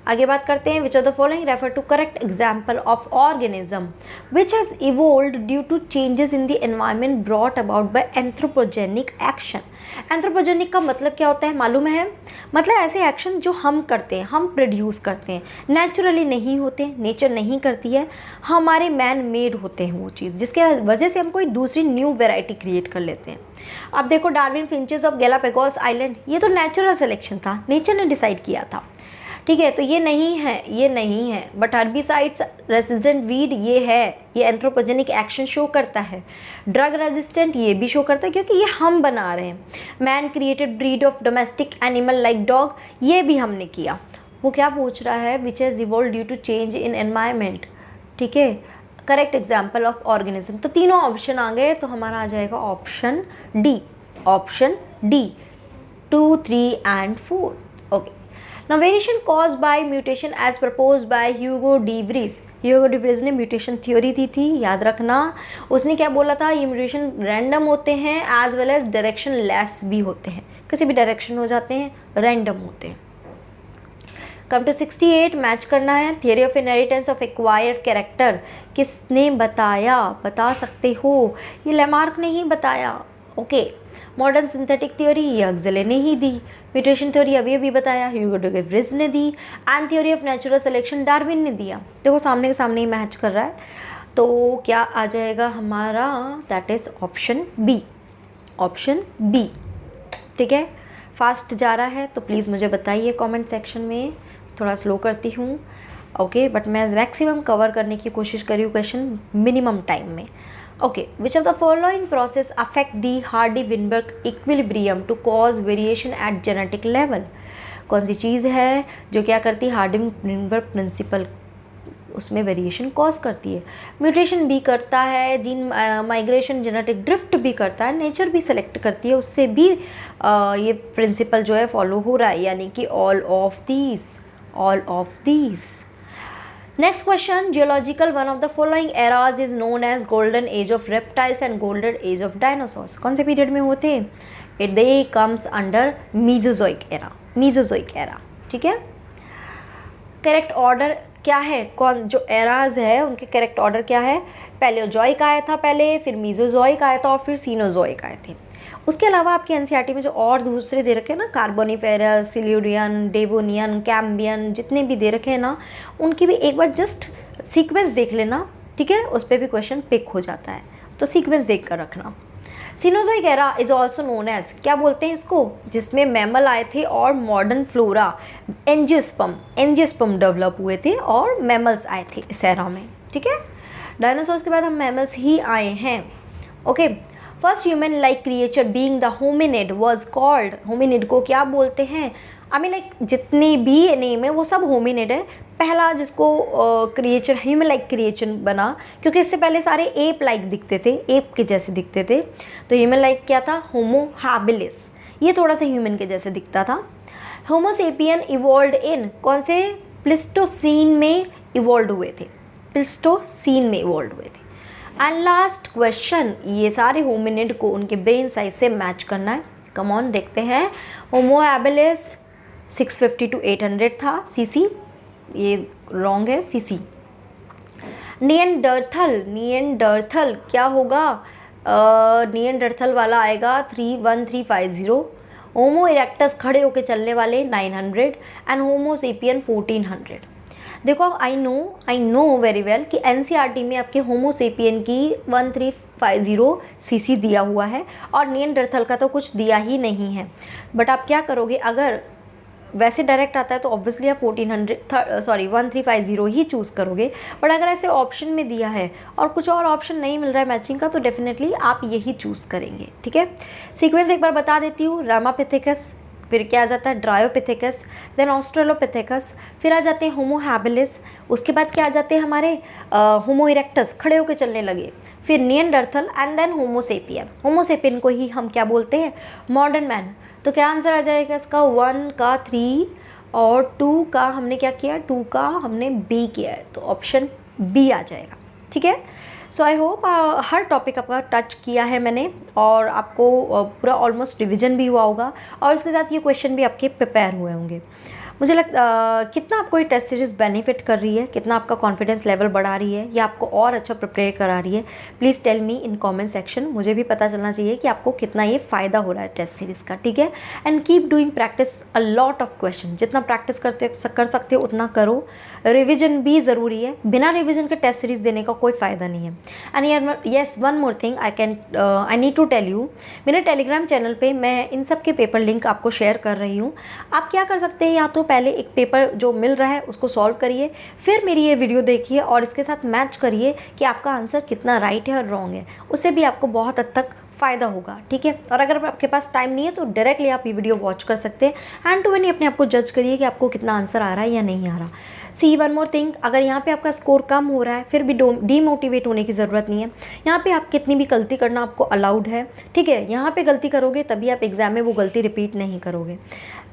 आगे बात करते हैं, which of the following refer to correct example of organism which has evolved due to changes in the environment brought about by anthropogenic action. Anthropogenic का मतलब क्या होता है मालूम है? मतलब ऐसे एक्शन जो हम करते हैं, हम प्रोड्यूस करते हैं, नेचुरली नहीं होते, नेचर नहीं करती है, हमारे मैन मेड होते हैं वो चीज़, जिसके वजह से हम कोई दूसरी न्यू वेराइटी क्रिएट कर लेते हैं। अब देखो Darwin finches of Galapagos island, ये तो नेचुरल सिलेक्शन था, नेचर ने डिसाइड किया था, ठीक है, तो ये नहीं है, ये नहीं है। बट हर्बिसाइड्स रेसिस्टेंट वीड ये है, ये एंथ्रोपोजेनिक एक्शन शो करता है। ड्रग रेजिस्टेंट ये भी शो करता है क्योंकि ये हम बना रहे हैं। Man created breed of domestic animal like dog, ये भी हमने किया। वो क्या पूछ रहा है? Which has evolve due to change in environment, ठीक है, करेक्ट एग्जाम्पल ऑफ ऑर्गेनिज्म। तो तीनों ऑप्शन आ गए, तो हमारा आ जाएगा option D, option D 2, 3 and 4। Okay, now variation caused by mutation as proposed by Hugo de Vries. Hugo de Vries ने म्यूटेशन थ्योरी दी थी, याद रखना। उसने क्या बोला था? ये म्यूटेशन रैंडम होते हैं as well as directionless भी होते हैं, किसी भी डायरेक्शन हो जाते हैं, रैंडम होते हैं। कम टू 68, मैच करना है। Theory of inheritance of acquired character किसने बताया? बता सकते हो, ये लेमार्क ने ही बताया। ओके, मॉडर्न सिंथेटिक थ्योरी ये अक्सले ने ही दी। म्यूटेशन थ्योरी अभी बताया, ह्यूगो डी व्रीज ने दी। And theory of natural selection Darwin ने दिया। देखो सामने के सामने ही मैच कर रहा है, तो क्या आ जाएगा हमारा? That is option B, option B, ठीक है। फास्ट जा रहा है तो प्लीज़ मुझे बताइए कमेंट सेक्शन में, थोड़ा स्लो करती हूँ, ओके, बट मैं मैक्सिमम कवर करने की कोशिश करी हूँ क्वेश्चन मिनिमम टाइम में। Okay, which of the following process affect the Hardy Weinberg equilibrium to cause variation at genetic level? कौन सी चीज़ है जो क्या करती है? हार्डी-विनबर्ग प्रिंसिपल उसमें वेरिएशन कॉज करती है। म्यूटेशन भी करता है, जीन माइग्रेशन, जेनेटिक ड्रिफ्ट भी करता है, नेचर भी सेलेक्ट करती है, उससे भी ये प्रिंसिपल जो है फॉलो हो रहा है, यानी कि all of these, all of these. Next question, geological one of the following eras is known as golden age of reptiles and golden age of dinosaurs. कौन से पीरियड में होते हैं? It they comes under Mesozoic era, Mesozoic era, ठीक है। Correct order क्या है? कौन जो एराज है उनके करेक्ट ऑर्डर क्या है? पैलियोजोइक आया था पहले, फिर मीजोजोइक आया था और फिर सीनोजोइक आए थे। उसके अलावा आपके एनसीईआरटी में जो और दूसरे दे रखे हैं ना, कार्बोनिफेरस, सिल्यूरियन, डेवोनियन, कैम्बियन, जितने भी दे रखे हैं ना, उनकी भी एक बार जस्ट सीक्वेंस देख लेना, ठीक है, उस पर भी क्वेश्चन पिक हो जाता है, तो सीक्वेंस देख कर रखना। Cenozoic era is also known as, क्या बोलते हैं इसको? जिसमें मैमल आए थे और मॉडर्न फ्लोरा, एंजियोस्पर्म डेवलप हुए थे और मैमल्स आए थे इस एरा में, ठीक है। डायनासोर्स के बाद हम मैमल्स ही आए हैं। Okay, first human like creature being the hominid was called, hominid को क्या बोलते हैं? आई मीन लाइक जितनी भी नेम है वो सब होमिनिड है। पहला जिसको क्रिएचर ह्यूमन लाइक क्रिएचर बना, क्योंकि इससे पहले सारे एप लाइक दिखते थे, एप के जैसे दिखते थे, तो ह्यूमन लाइक क्या था? होमो हैबिलिस, ये थोड़ा सा ह्यूमन के जैसे दिखता था। होमो सेपियन इवॉल्व्ड इन, कौन से? प्लिस्टोसीन में इवॉल्व हुए थे, प्लिस्टोसीन में इवॉल्व हुए थे। एंड लास्ट क्वेश्चन, ये सारे होमिनिड को उनके ब्रेन साइज से मैच करना है। कम ऑन, देखते हैं। होमो हैबिलिस 650 to 800 था सीसी, ये रॉन्ग है, सीसी। निएंडरथल, निएंडरथल क्या होगा? निएंडरथल वाला आएगा 1350। होमो इरेक्टस खड़े होके चलने वाले 900 एंड होमो सेपियन 1400। देखो आई नो वेरी वेल कि एनसीईआरटी में आपके होमो सेपियन की 1350 सीसी दिया हुआ है और निएंडरथल का तो कुछ दिया ही नहीं है। बट आप क्या करोगे, अगर वैसे डायरेक्ट आता है तो ऑब्वियसली आप 1350 ही चूज़ करोगे, बट अगर ऐसे ऑप्शन में दिया है और कुछ और ऑप्शन नहीं मिल रहा है मैचिंग का, तो डेफिनेटली आप यही चूज़ करेंगे, ठीक है। सीक्वेंस एक बार बता देती हूँ। रामापिथेकस, फिर क्या आ जाता है? ड्रायोपिथेकस, देन ऑस्ट्रेलोपिथेकस, फिर आ जाते हैं होमो हैबिलिस, उसके बाद क्या आ जाते हैं हमारे होमो इरेक्टस, खड़े होकर चलने लगे, फिर Neanderthal and then Homo sapien. Homo sapien को ही हम क्या बोलते हैं? Modern man. तो क्या आंसर आ जाएगा इसका? 1 का 3 और 2 का हमने क्या किया? 2 का हमने बी किया है, तो ऑप्शन बी आ जाएगा, ठीक है। सो आई होप हर टॉपिक आपका टच किया है मैंने और आपको पूरा ऑलमोस्ट रिविजन भी हुआ होगा और इसके साथ ये क्वेश्चन भी आपके प्रिपेयर हुए होंगे। मुझे कितना आपको ये टेस्ट सीरीज़ बेनिफिट कर रही है, कितना आपका कॉन्फिडेंस लेवल बढ़ा रही है या आपको और अच्छा प्रिपेयर करा रही है, please tell me in comment section. मुझे भी पता चलना चाहिए कि आपको कितना ये फ़ायदा हो रहा है टेस्ट सीरीज़ का, ठीक है। And keep doing practice a lot of question, जितना प्रैक्टिस कर सकते हो उतना करो। रिविजन भी ज़रूरी है, बिना रिविजन के टेस्ट सीरीज़ देने का कोई फ़ायदा नहीं है। And yes, one more thing I need to tell you, मेरे टेलीग्राम चैनल पे मैं इन सब के पेपर लिंक आपको शेयर कर रही हूँ। आप क्या कर सकते हैं, या तो पहले एक पेपर जो मिल रहा है उसको सॉल्व करिए, फिर मेरी ये वीडियो देखिए और इसके साथ मैच करिए कि आपका आंसर कितना राइट है और रॉन्ग है। उससे भी आपको बहुत हद तक फ़ायदा होगा, ठीक है। और अगर आपके पास टाइम नहीं है तो डायरेक्टली आप ये वीडियो वॉच कर सकते हैं। हैंड टू हैंड अपने आप को जज करिए कि आपको कितना आंसर आ रहा है या नहीं आ रहा। सी वन मोर थिंग, अगर यहाँ पे आपका स्कोर कम हो रहा है फिर भी डीमोटिवेट होने की ज़रूरत नहीं है। यहाँ पे आप कितनी भी गलती करना आपको अलाउड है, ठीक है। यहाँ पे गलती करोगे तभी आप एग्जाम में वो गलती रिपीट नहीं करोगे।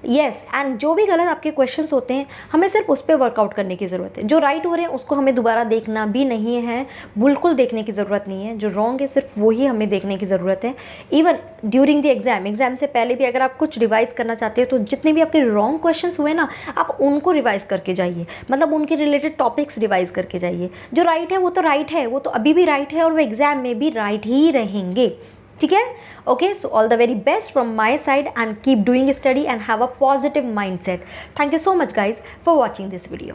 येस, एंड जो भी गलत आपके क्वेश्चंस होते हैं हमें सिर्फ उस पर वर्कआउट करने की ज़रूरत है। जो राइट हो रहे हैं उसको हमें दोबारा देखना भी नहीं है, बिल्कुल देखने की ज़रूरत नहीं है। जो रॉन्ग है सिर्फ वही हमें देखने की ज़रूरत है। इवन ड्यूरिंग द एग्ज़ाम से पहले भी अगर आप कुछ रिवाइज़ करना चाहते हो तो जितने भी आपके रॉन्ग क्वेश्चंस हुए ना, आप उनको रिवाइज़ करके जाइए, मतलब उनके रिलेटेड टॉपिक्स रिवाइज़ करके जाइए। जो राइट है वो तो राइट है, वो तो अभी भी राइट है और वो एग्ज़ाम में भी राइट ही रहेंगे, ठीक है। Okay, so all the very best from my side and keep doing study and have a positive mind set. Thank you so much guys for watching this video.